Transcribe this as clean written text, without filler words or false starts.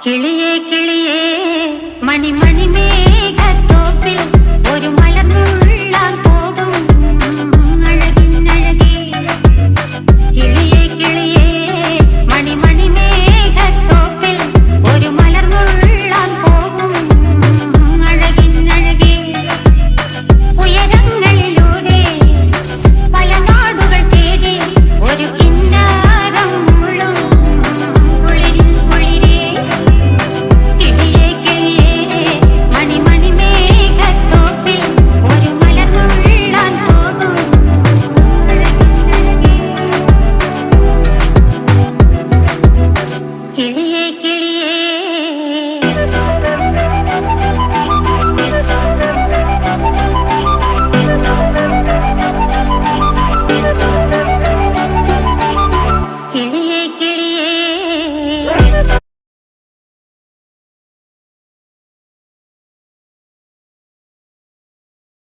കിളിയേ കിളിയേ മണിമണി മേഘത്തോപ്പിൽ ഒരു മലർന്നുള്ളാൻ പോകും അഴകിനഴകേ. കിളിയേ കിളിയേ മണിമണി മേഘത്തോപ്പിൽ ഒരു മലർന്നുള്ളാൻ പോകും അഴകിനഴകേ. ഉയരങ്ങളിലൂടെ പല നാടുകൾ തേടി ഒരു കിന്നാരം മുള്ളും കുളിരിൻ കുളിരേ. കിളിയേ കിളിയേ മണിമണി മേഘത്തോപ്പിൽ ഒരു മലർന്നുള്ളാൻ പോകും അഴകിനഴകേ. കിളിയേ